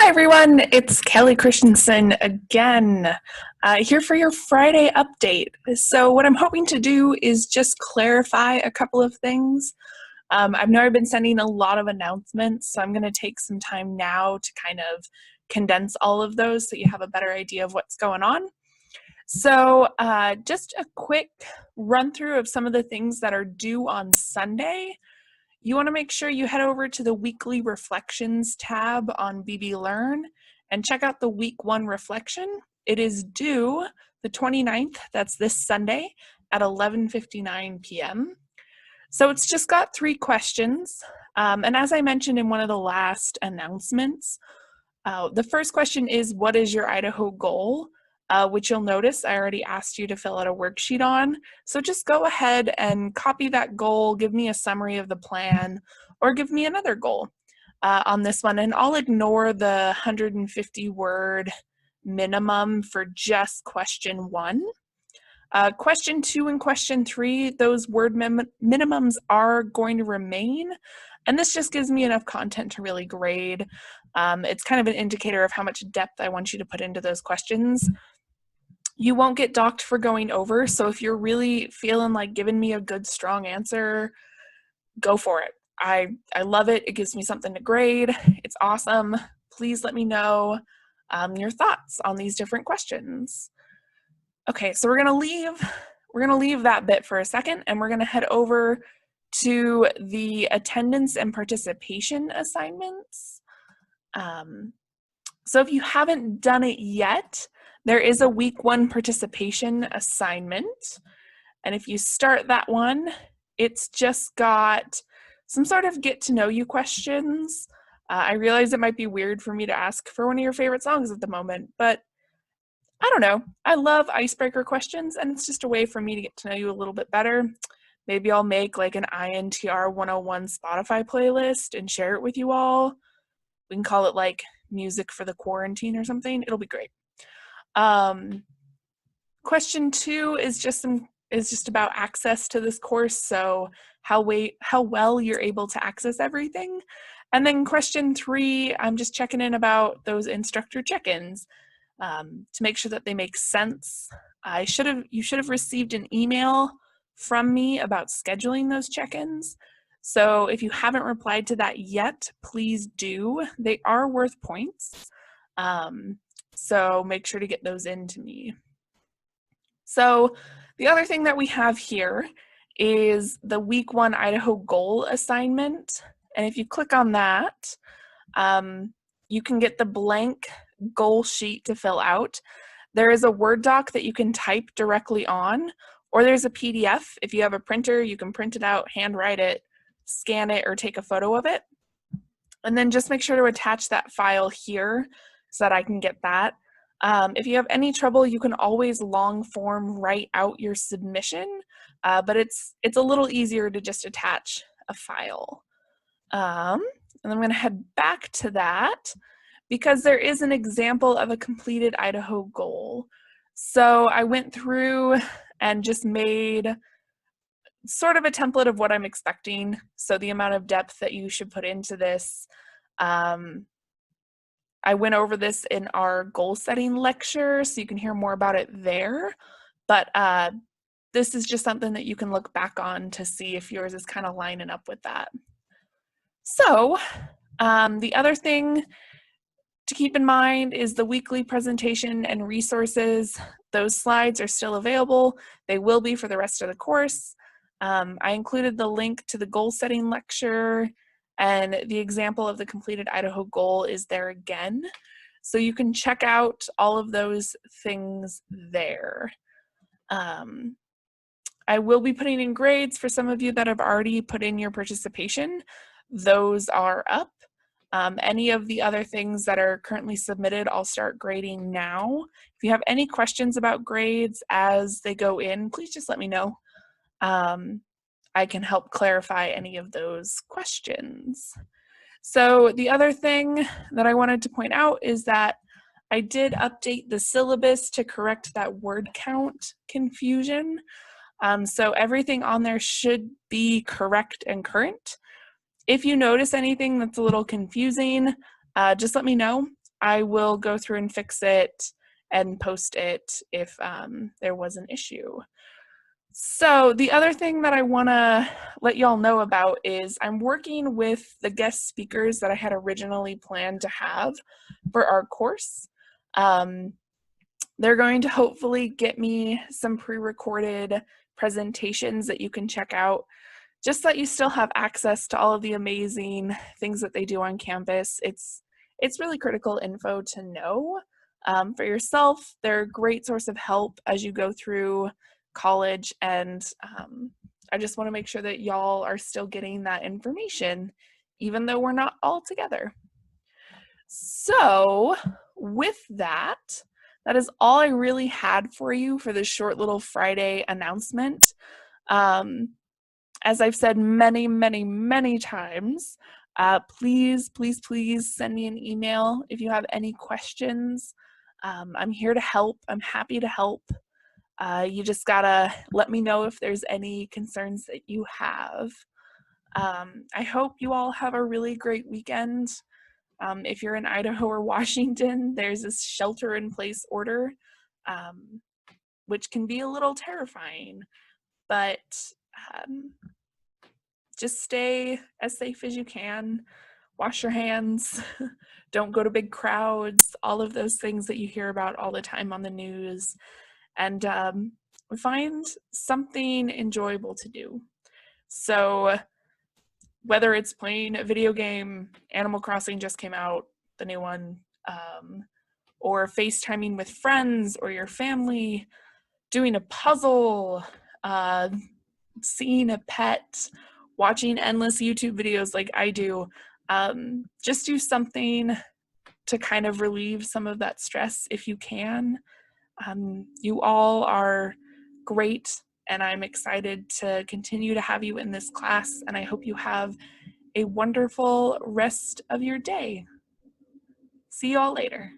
Hi everyone, it's Kelly Christensen again, here for your Friday update. So what I'm hoping to do is just clarify a couple of things. I've now been sending a lot of announcements, so I'm going to take some time now to kind of condense all of those so you have a better idea of what's going on. So just a quick run through of some of the things that are due on Sunday. You want to make sure you head over to the Weekly Reflections tab on BB Learn and check out the Week 1 reflection. It is due the 29th, that's this Sunday, at 11:59 p.m. So it's just got 3 questions. And as I mentioned in one of the last announcements, the first question is, what is your Idaho goal? Which you'll notice I already asked you to fill out a worksheet on. So just go ahead and copy that goal, give me a summary of the plan, or give me another goal on this one. And I'll ignore the 150-word minimum for just question 1. Question 2 and question 3, those word minimums are going to remain. And this just gives me enough content to really grade. It's kind of an indicator of how much depth I want you to put into those questions. You won't get docked for going over, so if you're really feeling like giving me a good, strong answer, go for it. I love it. It gives me something to grade. It's awesome. Please let me know your thoughts on these different questions. Okay, so we're gonna leave that bit for a second, and we're gonna head over to the attendance and participation assignments. So if you haven't done it yet, there is a week 1 participation assignment. And if you start that one, it's just got some sort of get to know you questions. I realize it might be weird for me to ask for one of your favorite songs at the moment, but I don't know. I love icebreaker questions, and it's just a way for me to get to know you a little bit better. Maybe I'll make like an INTR 101 Spotify playlist and share it with you all. We can call it like music for the quarantine or something. It'll be great. Question 2 is just about access to this course, so how well you're able to access everything. And then question 3, I'm just checking in about those instructor check-ins to make sure that they make sense. You should have received an email from me about scheduling those check-ins. So if you haven't replied to that yet, please do. They are worth points. So make sure to get those in to me. So the other thing that we have here is the week 1 Idaho goal assignment. And if you click on that, you can get the blank goal sheet to fill out. There is a Word doc that you can type directly on, or there's a PDF. If you have a printer, you can print it out, handwrite it, scan it, or take a photo of it. And then just make sure to attach that file here so that I can get that. If you have any trouble, you can always long form write out your submission, but it's a little easier to just attach a file. And I'm going to head back to that because there is an example of a completed Idaho goal. So I went through and just made sort of a template of what I'm expecting. So the amount of depth that you should put into this. I went over this in our goal setting lecture, so you can hear more about it there. But this is just something that you can look back on to see if yours is kind of lining up with that. So the other thing to keep in mind is the weekly presentation and resources. Those slides are still available. They will be for the rest of the course. I included the link to the goal setting lecture, and the example of the completed Idaho goal is there again. So you can check out all of those things there. I will be putting in grades for some of you that have already put in your participation. Those are up. Any of the other things that are currently submitted, I'll start grading now. If you have any questions about grades as they go in, please just let me know. I can help clarify any of those questions. So the other thing that I wanted to point out is that I did update the syllabus to correct that word count confusion. So everything on there should be correct and current. If you notice anything that's a little confusing, just let me know. I will go through and fix it and post it if there was an issue. So the other thing that I want to let y'all know about is I'm working with the guest speakers that I had originally planned to have for our course. They're going to hopefully get me some pre-recorded presentations that you can check out, just so that you still have access to all of the amazing things that they do on campus. It's really critical info to know for yourself. They're a great source of help as you go through college, and I just want to make sure that y'all are still getting that information, even though we're not all together. So with that, that is all I really had for you for this short little Friday announcement. As I've said many, many, many times, please, please, please send me an email if you have any questions. I'm here to help. I'm happy to help. You just gotta let me know if there's any concerns that you have. I hope you all have a really great weekend. If you're in Idaho or Washington, there's this shelter-in-place order, which can be a little terrifying, but just stay as safe as you can. Wash your hands. Don't go to big crowds. All of those things that you hear about all the time on the news. And find something enjoyable to do. So whether it's playing a video game, Animal Crossing just came out, the new one, or FaceTiming with friends or your family, doing a puzzle, seeing a pet, watching endless YouTube videos like I do, just do something to kind of relieve some of that stress if you can. You all are great, and I'm excited to continue to have you in this class, and I hope you have a wonderful rest of your day. See you all later.